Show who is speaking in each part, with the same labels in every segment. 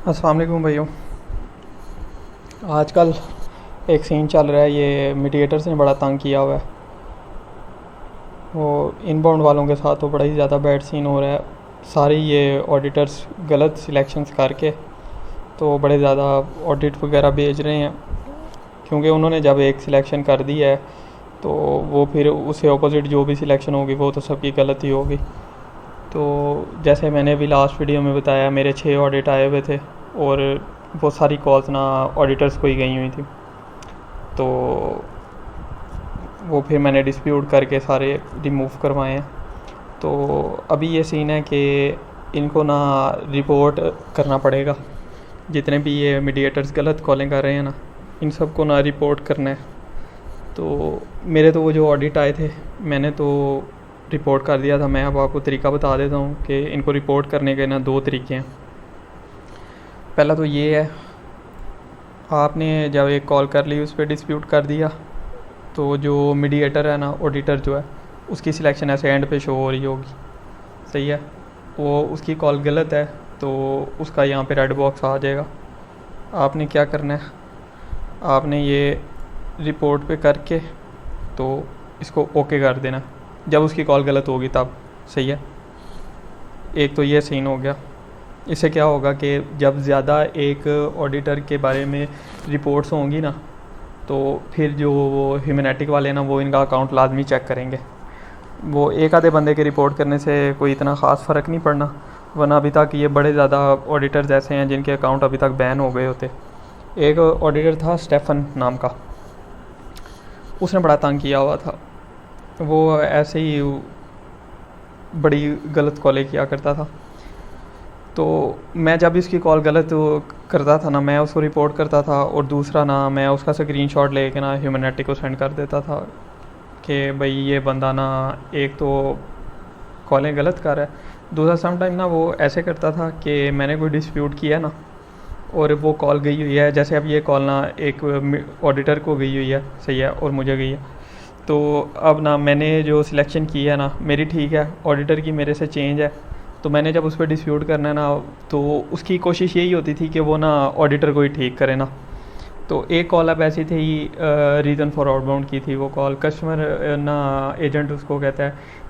Speaker 1: अस्सलाम वालेकुम भाइयों। आजकल एक सीन चल रहा है, ये मीडिएटर्स ने बड़ा तंग किया हुआ है। वो इनबाउंड वालों के साथ तो बड़ा ही ज़्यादा बैड सीन हो रहा है। सारे ये ऑडिटर्स गलत सिलेक्शंस करके तो बड़े ज़्यादा ऑडिट वगैरह भेज रहे हैं, क्योंकि उन्होंने जब एक सिलेक्शन कर दी है तो वो फिर उससे ऑपोजिट जो भी सिलेक्शन होगी वो तो सबकी गलत ही होगी। तो जैसे मैंने अभी लास्ट वीडियो में बताया, मेरे 6 ऑडिट आए हुए थे और वो सारी कॉल्स ना ऑडिटर्स को ही गई हुई थी। तो वो फिर मैंने डिस्प्यूट करके सारे रिमूव करवाए हैं। तो अभी ये सीन है कि इनको ना रिपोर्ट करना पड़ेगा। जितने भी ये मीडिएटर्स गलत कॉलिंग कर रहे हैं ना, इन सबको ना रिपोर्ट करना है। तो मेरे तो वो जो ऑडिट आए थे मैंने तो रिपोर्ट कर दिया था। मैं अब आपको तरीका बता देता हूँ कि इनको रिपोर्ट करने के ना 2 तरीके हैं। पहला तो ये है, आपने जब एक कॉल कर ली उस पर डिस्प्यूट कर दिया, तो जो मीडिएटर है ना, ऑडिटर जो है, उसकी सिलेक्शन ऐसे एंड पे शो हो रही होगी, सही है। वो उसकी कॉल गलत है तो उसका यहाँ पे रेड बॉक्स आ जाएगा। आपने क्या करना है, आपने ये रिपोर्ट पे करके तो इसको ओके कर देना जब उसकी कॉल गलत होगी तब, सही है। एक तो ये सीन हो गया। इससे क्या होगा कि जब ज़्यादा एक ऑडिटर के बारे में रिपोर्ट्स होंगी ना, तो फिर जो वो ह्यूमैनिटिक वाले ना, वो इनका अकाउंट लाजमी चेक करेंगे। वो एक आधे बंदे के रिपोर्ट करने से कोई इतना ख़ास फ़र्क नहीं पड़ना, वरना अभी तक ये बड़े ज़्यादा ऑडिटर्स ऐसे हैं जिनके अकाउंट अभी तक बैन हो गए होते। एक ऑडिटर था स्टेफन नाम का, उसने बड़ा तंग किया हुआ था। वो ऐसे ही बड़ी गलत कॉलें किया करता था। तो मैं जब इसकी कॉल गलत करता था ना, मैं उसको रिपोर्ट करता था, और दूसरा ना मैं उसका स्क्रीनशॉट लेके ना ह्यूमैनिटी को सेंड कर देता था कि भाई ये बंदा ना एक तो कॉलें गलत कर रहा है, दूसरा समटाइम ना वो ऐसे करता था कि मैंने कोई डिस्प्यूट किया ना और वो कॉल गई हुई है, जैसे अब ये कॉल ना एक ऑडिटर को गई हुई है, सही है, और मुझे गई है। तो अब ना मैंने जो सिलेक्शन की है ना मेरी ठीक है, ऑडिटर की मेरे से चेंज है। तो मैंने जब उस पर डिस्प्यूट करना है ना, तो उसकी कोशिश यही होती थी कि वो ना ऑडिटर को ही ठीक करे ना। तो एक कॉल अब ऐसी थी, रीज़न फॉर आउटबाउंड की थी वो कॉल। कस्टमर ना एजेंट उसको कहता है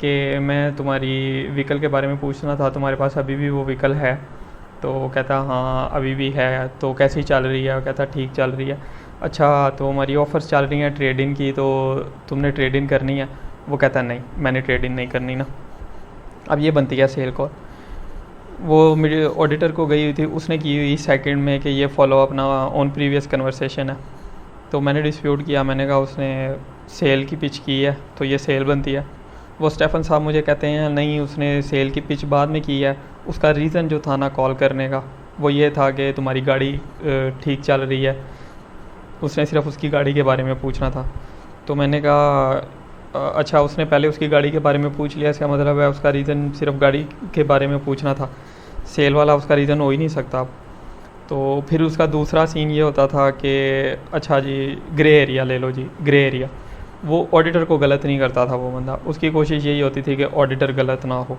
Speaker 1: कि मैं तुम्हारी व्हीकल के बारे में पूछना था, तुम्हारे पास अभी भी वो व्हीकल है? तो कहता हाँ अभी भी है। तो कैसी चल रही है? कहता ठीक चल रही है। अच्छा तो हमारी ऑफ़र्स चल रही हैं ट्रेड इन की, तो तुमने ट्रेड इन करनी है? वो कहता नहीं मैंने ट्रेड इन नहीं करनी ना। अब ये बनती है सेल कॉल। वो मेरे ऑडिटर को गई हुई थी, उसने की हुई सेकंड में कि ये फॉलो अप ना ऑन प्रीवियस कन्वर्सेशन है। तो मैंने डिस्प्यूट किया, मैंने कहा उसने सेल की पिच की है तो ये सेल बनती है। वो स्टेफन साहब मुझे कहते हैं नहीं उसने सेल की पिच बाद में की है। उसका रीज़न जो था ना कॉल करने का, वो ये था कि तुम्हारी गाड़ी ठीक चल रही है। उसने सिर्फ उसकी गाड़ी के बारे में पूछना था। तो मैंने कहा अच्छा उसने पहले उसकी गाड़ी के बारे में पूछ लिया, इसका मतलब है उसका रीज़न सिर्फ गाड़ी के बारे में पूछना था, सेल वाला उसका रीज़न हो ही नहीं सकता। तो फिर उसका दूसरा सीन ये होता था कि अच्छा जी ग्रे एरिया ले लो जी, ग्रे एरिया। वो ऑडिटर को गलत नहीं करता था वो बंदा, उसकी कोशिश यही होती थी कि ऑडिटर गलत ना हो।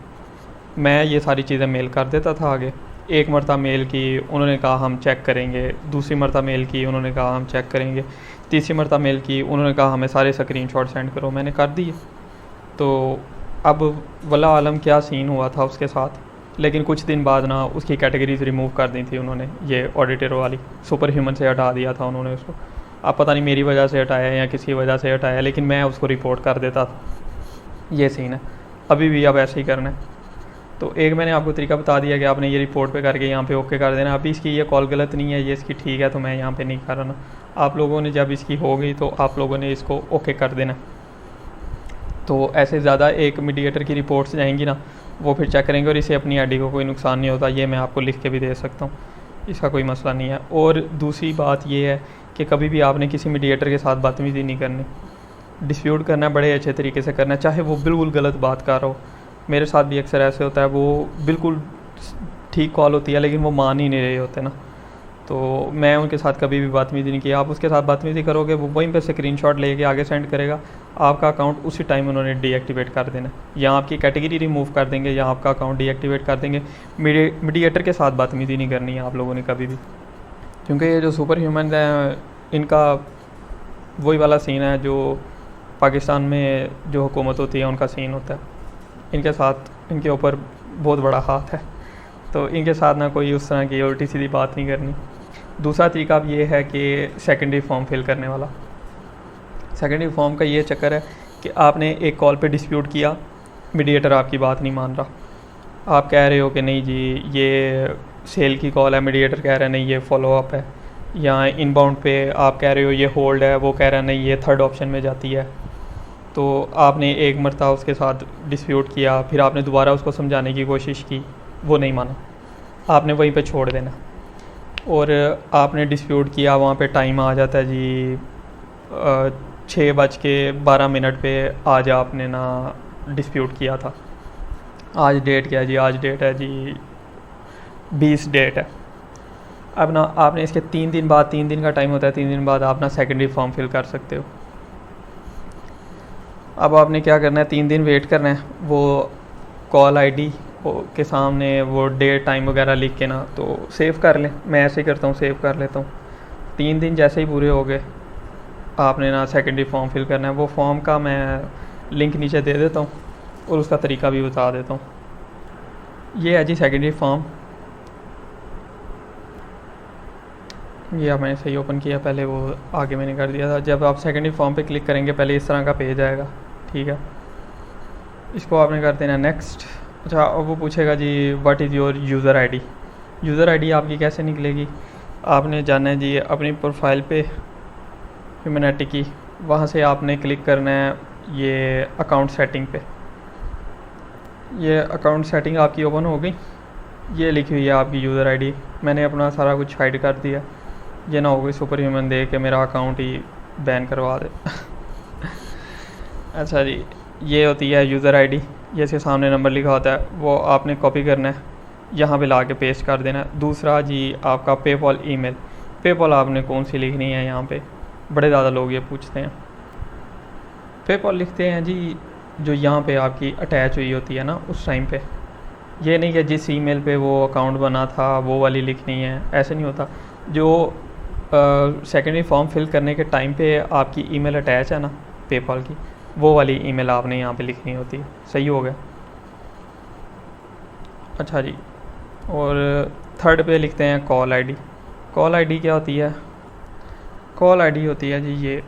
Speaker 1: मैं ये सारी चीज़ें मेल कर देता था आगे। एक मरता मेल की, उन्होंने कहा हम चेक करेंगे। दूसरी मरता मेल की, उन्होंने कहा हम चेक करेंगे। तीसरी मरता मेल की, उन्होंने कहा हमें सारे स्क्रीनशॉट सेंड करो। मैंने कर दिए। तो अब वल्लाह आलम क्या सीन हुआ था उसके साथ। लेकिन कुछ दिन बाद ना उसकी कैटेगरीज रिमूव कर दी थी उन्होंने, ये ऑडिटर वाली सुपर ह्यूमन से हटा दिया था उन्होंने उसको। अब पता नहीं मेरी वजह से हटाया या किसी वजह से हटाया, लेकिन मैं उसको रिपोर्ट कर देता था। ये सीन है। अभी भी अब ऐसे ही करना है। तो एक मैंने आपको तरीका बता दिया कि आपने ये रिपोर्ट पे करके यहाँ पे ओके कर देना। अभी इसकी ये कॉल गलत नहीं है, ये इसकी ठीक है, तो मैं यहाँ पे नहीं कर रहा ना। आप लोगों ने जब इसकी हो गई तो आप लोगों ने इसको ओके कर देना। तो ऐसे ज़्यादा एक मीडिएटर की रिपोर्ट्स जाएंगी ना, वो फिर चेक करेंगे और इसे अपनी आईडी को कोई नुकसान नहीं होता। ये मैं आपको लिख के भी दे सकता हूँ, इसका कोई मसला नहीं है। और दूसरी बात ये है कि कभी भी आपने किसी मीडिएटर के साथ बदतमीज़ी नहीं करनी। डिस्प्यूट करना बड़े अच्छे तरीके से करना है, चाहे वो बिल्कुल गलत बात कर रहा हो। मेरे साथ भी अक्सर ऐसे होता है, वो बिल्कुल ठीक कॉल होती है लेकिन वो मान ही नहीं रहे होते ना। तो मैं उनके साथ कभी भी बदतमीज़ी नहीं की। आप उसके साथ बदतमीज़ी करोगे वो वहीं पे स्क्रीनशॉट लेके आगे सेंड करेगा, आपका अकाउंट उसी टाइम उन्होंने डीएक्टिवेट कर देना, या आपकी कैटेगरी रिमूव कर देंगे या आपका अकाउंट डीएक्टिवेट कर देंगे। मीडिएटर के साथ बदतमीज़ी नहीं करनी है आप लोगों ने कभी भी, क्योंकि ये जो सुपर ह्यूमन हैं इनका वही वाला सीन है जो पाकिस्तान में जो हुकूमत होती है उनका सीन होता है। इनके साथ इनके ऊपर बहुत बड़ा हाथ है, तो इनके साथ ना कोई उस तरह की उल्टी सीधी बात नहीं करनी। दूसरा तरीका अब ये है कि सेकेंडरी फॉर्म फिल करने वाला। सेकेंडरी फॉर्म का ये चक्कर है कि आपने एक कॉल पे डिस्प्यूट किया, मीडिएटर आपकी बात नहीं मान रहा। आप कह रहे हो कि नहीं जी ये सेल की कॉल है, मीडिएटर कह रहा है नहीं ये फॉलो अप है। या इनबाउंड पे आप कह रहे हो ये होल्ड है, वो कह रहा है नहीं ये थर्ड ऑप्शन में जाती है। तो आपने एक मरतबा उसके साथ डिस्प्यूट किया, फिर आपने दोबारा उसको समझाने की कोशिश की, वो नहीं माना, आपने वहीं पे छोड़ देना। और आपने डिस्प्यूट किया, वहाँ पे टाइम आ जाता है जी 6:12 पे आज आपने ना डिस्प्यूट किया था। आज डेट क्या है जी, आज डेट है जी 20 डेट है। अब ना आपने इसके 3 दिन बाद, 3 दिन का टाइम होता है, 3 दिन बाद आप ना सेकेंडरी फॉर्म फिल कर सकते हो। अब आपने क्या करना है, 3 दिन वेट करना है। वो कॉल आईडी के सामने वो डेट टाइम वगैरह लिख के ना तो सेव कर लें। मैं ऐसे ही करता हूँ, सेव कर लेता हूँ। 3 दिन जैसे ही पूरे हो गए आपने ना सेकेंडरी फॉर्म फिल करना है। वो फॉर्म का मैं लिंक नीचे दे देता हूँ और उसका तरीका भी बता देता हूँ। ये है जी सेकेंडरी फॉर्म। ये मैंने सही ओपन किया, पहले वो आगे मैंने कर दिया था। जब आप सेकेंडरी फॉर्म पे क्लिक करेंगे पहले इस तरह का पेज आएगा, ठीक है। इसको आपने कर देना नेक्स्ट। अच्छा, अब वो पूछेगा जी what is your user ID. User ID आपकी कैसे निकलेगी, आपने जाना है जी अपनी प्रोफाइल पे ह्यूमैनिटी की, वहाँ से आपने क्लिक करना है ये अकाउंट सेटिंग पे। ये अकाउंट सेटिंग आपकी ओपन हो गई, ये लिखी हुई है आपकी यूज़र आईडी। मैंने अपना सारा कुछ हाइड कर दिया, ये ना हो गई सुपर ह्यूमन दे के मेरा अकाउंट ही बैन करवा दे। अच्छा जी, ये होती है यूज़र आईडी। ये इसके सामने नंबर लिखा होता है, वो आपने कॉपी करना है, यहाँ पे ला के पेस्ट कर देना है। दूसरा जी आपका पेपॉल ईमेल। पेपॉल आपने कौन सी लिखनी है, यहाँ पे बड़े ज़्यादा लोग ये पूछते हैं। पेपॉल लिखते हैं जी जो यहाँ पे आपकी अटैच हुई होती है ना उस टाइम पे। ये नहीं कि जिस ईमेल पे वो अकाउंट बना था वो वाली लिखनी है, ऐसे नहीं होता। जो सेकेंडरी फॉर्म फिल करने के टाइम पे आपकी ईमेल अटैच है ना पेपॉल की, वो वाली ईमेल आपने यहाँ पे लिखनी होती है। सही हो गया। अच्छा जी, और थर्ड पे लिखते हैं कॉल आईडी। कॉल आईडी क्या होती है, कॉल आईडी होती है जी ये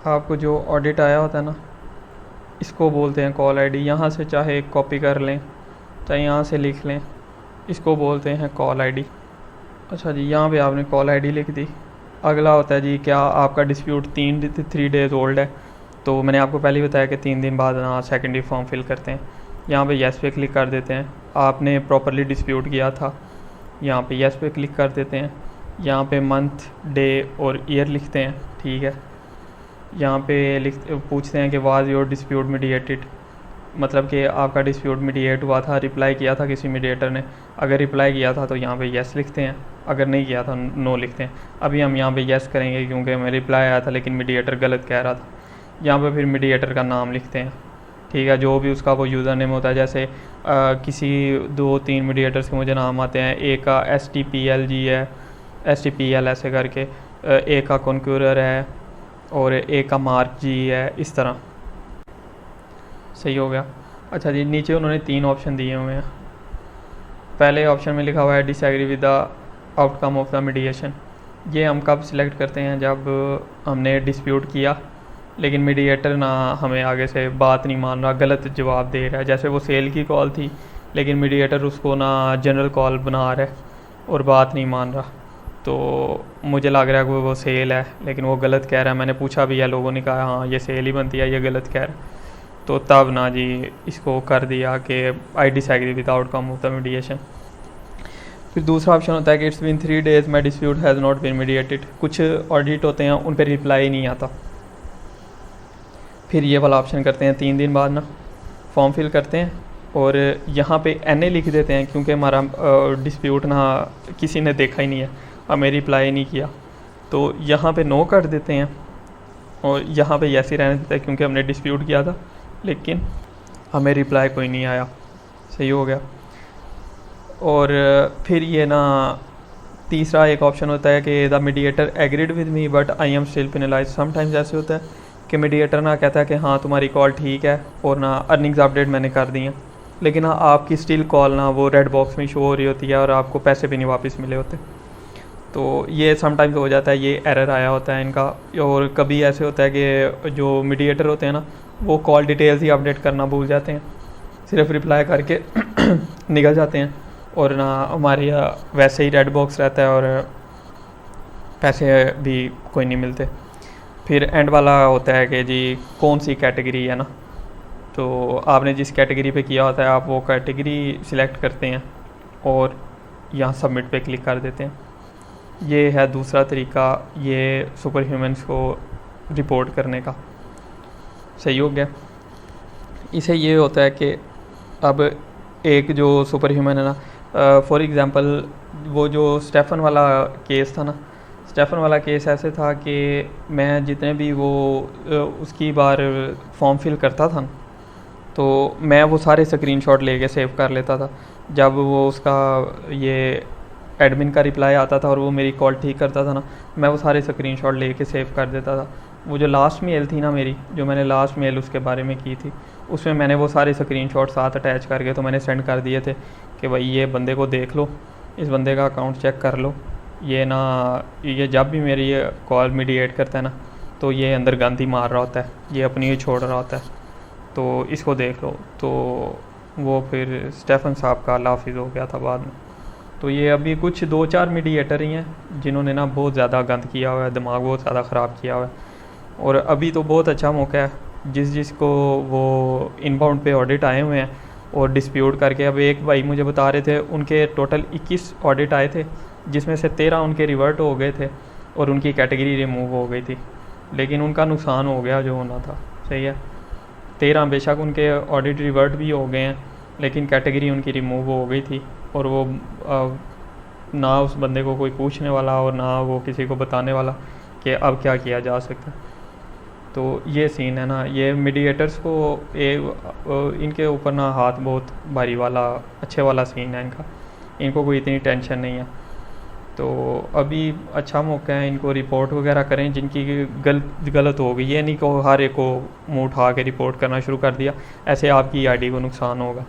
Speaker 1: आपको जो ऑडिट आया होता है ना, इसको बोलते हैं कॉल आईडी। यहाँ से चाहे कॉपी कर लें चाहे यहाँ से लिख लें, इसको बोलते हैं कॉल आईडी। अच्छा जी, यहाँ पे आपने कॉल आईडी लिख दी। अगला होता है जी क्या आपका डिस्प्यूट 3 डेज़ ओल्ड है, तो मैंने आपको पहले ही बताया कि 3 दिन बाद ना सेकेंडरी फॉर्म फिल करते हैं। यहाँ पे येस पे क्लिक कर देते हैं। आपने प्रॉपरली डिस्प्यूट किया था, यहाँ पे येस पे क्लिक कर देते हैं। यहाँ पे मंथ, डे और ईयर लिखते हैं, ठीक है। यहाँ पे पूछते हैं कि वाज योर डिस्प्यूट मीडिएटेड, मतलब कि आपका डिस्प्यूट मीडिएट हुआ था, रिप्लाई किया था किसी मीडिएटर ने। अगर रिप्लाई किया था तो यहाँ पे येस लिखते हैं, अगर नहीं किया था नो लिखते हैं। अभी हम यहाँ पे येस करेंगे क्योंकि हमें रिप्लाई आया था लेकिन मीडिएटर गलत कह रहा था। यहाँ पे फिर मीडिएटर का नाम लिखते हैं, ठीक है, जो भी उसका वो यूज़र नेम होता है। जैसे किसी 2-3 मीडिएटर्स के मुझे नाम आते हैं, एक का STPLG है, STPL ऐसे करके, एक का कॉन्क्यूरर है और एक का मार्क जी है, इस तरह। सही हो गया। अच्छा जी, नीचे उन्होंने 3 ऑप्शन दिए हुए हैं। पहले ऑप्शन में लिखा हुआ है disagree with the outcome of the mediation. ये हम कब सिलेक्ट करते हैं, जब हमने डिस्प्यूट किया लेकिन मीडिएटर ना हमें आगे से बात नहीं मान रहा, गलत जवाब दे रहा है। जैसे वो सेल की कॉल थी लेकिन मीडिएटर उसको ना जनरल कॉल बना रहा है और बात नहीं मान रहा, तो मुझे लग रहा है कि वो सेल है लेकिन वो गलत कह रहा है। मैंने पूछा भी है, लोगों ने कहा हाँ ये सेल ही बनती है, ये गलत कह रहा है। तो तब ना जी इसको कर दिया कि I disagree with outcome of the mediation. फिर दूसरा ऑप्शन होता है कि it's been 3 days my dispute has not been mediated. कुछ ऑडिट होते हैं उन पर रिप्लाई नहीं आता, फिर ये वाला ऑप्शन करते हैं। 3 दिन बाद ना फॉर्म फिल करते हैं और यहाँ पे NA लिख देते हैं क्योंकि हमारा डिस्प्यूट ना किसी ने देखा ही नहीं है, हमें रिप्लाई नहीं किया। तो यहाँ पे नो कर देते हैं और यहाँ पे यस ही रहने देते हैं क्योंकि हमने डिस्प्यूट किया था, लेकिन हमें रिप्लाई कोई नहीं आया। सही हो गया। और फिर ये ना तीसरा एक ऑप्शन होता है कि the mediator agreed with me but I am still penalise. Sometimes ऐसे होता है कि मीडिएटर ना कहता है कि हाँ तुम्हारी कॉल ठीक है और ना अर्निंग्स अपडेट मैंने कर दी हैं, लेकिन हाँ आपकी स्टिल कॉल ना वो रेड बॉक्स में शो हो रही होती है और आपको पैसे भी नहीं वापस मिले होते। तो ये समटाइम्स हो जाता है, ये एरर आया होता है इनका। और कभी ऐसे होता है कि जो मीडिएटर होते हैं ना वो कॉल डिटेल्स ही अपडेट करना भूल जाते हैं, सिर्फ रिप्लाई करके निकल जाते हैं और ना हमारे वैसे ही रेड बॉक्स रहता है और पैसे भी कोई नहीं मिलते। फिर एंड वाला होता है कि जी कौन सी कैटेगरी है ना, तो आपने जिस कैटेगरी पे किया होता है आप वो कैटेगरी सिलेक्ट करते हैं और यहाँ सबमिट पे क्लिक कर देते हैं। ये है दूसरा तरीका ये सुपर ह्यूमन्स को रिपोर्ट करने का। सही हो गया। इसे ये होता है कि अब एक जो सुपर ह्यूमन है ना, फॉर एग्ज़ाम्पल वो जो स्टेफन वाला केस था ना, स्टेफन वाला केस ऐसे था कि मैं जितने भी वो उसकी बार फॉर्म फिल करता था ना, तो मैं वो सारे स्क्रीनशॉट लेके सेव कर लेता था। जब वो उसका ये एडमिन का रिप्लाई आता था और वो मेरी कॉल ठीक करता था ना, मैं वो सारे स्क्रीनशॉट लेके सेव कर देता था। वो जो लास्ट मेल थी ना मेरी, जो मैंने लास्ट मेल उसके बारे में की थी, उसमें मैंने वो सारे स्क्रीनशॉट साथ अटैच करके तो मैंने सेंड कर दिए थे कि भाई ये बंदे को देख लो, इस बंदे का अकाउंट चेक कर लो, ये ना ये जब भी मेरी ये कॉल मीडिएट करता है ना तो ये अंदर गंद ही मार रहा होता है, ये अपनी ही छोड़ रहा होता है, तो इसको देख लो। तो वो फिर स्टेफन साहब का लाफिज हो गया था बाद में। तो ये अभी कुछ 2-4 मीडिएटर ही हैं जिन्होंने ना बहुत ज़्यादा गंद किया हुआ है, दिमाग बहुत ज़्यादा ख़राब किया हुआ है। और अभी तो बहुत अच्छा मौका है जिसको वो इनबाउंड पे ऑडिट आए हुए हैं और डिस्प्यूट करके। अब एक भाई मुझे बता रहे थे उनके टोटल 21 ऑडिट आए थे, जिसमें से 13 उनके रिवर्ट हो गए थे और उनकी कैटेगरी रिमूव हो गई थी, लेकिन उनका नुकसान हो गया जो होना था। सही है। 13 बेशक उनके ऑडिट रिवर्ट भी हो गए हैं, लेकिन कैटेगरी उनकी रिमूव हो गई थी और वो ना उस बंदे को कोई पूछने वाला और ना वो किसी को बताने वाला कि अब क्या किया जा सकता है। तो ये सीन है ना, ये मीडिएटर्स को इनके ऊपर ना हाथ बहुत भारी वाला अच्छे वाला सीन है इनका, इनको कोई इतनी टेंशन नहीं है। तो अभी अच्छा मौका है, इनको रिपोर्ट वगैरह करें जिनकी गलत हो गई। ये नहीं कि हर एक को मुँह उठा के रिपोर्ट करना शुरू कर दिया, ऐसे आपकी आईडी को नुकसान होगा।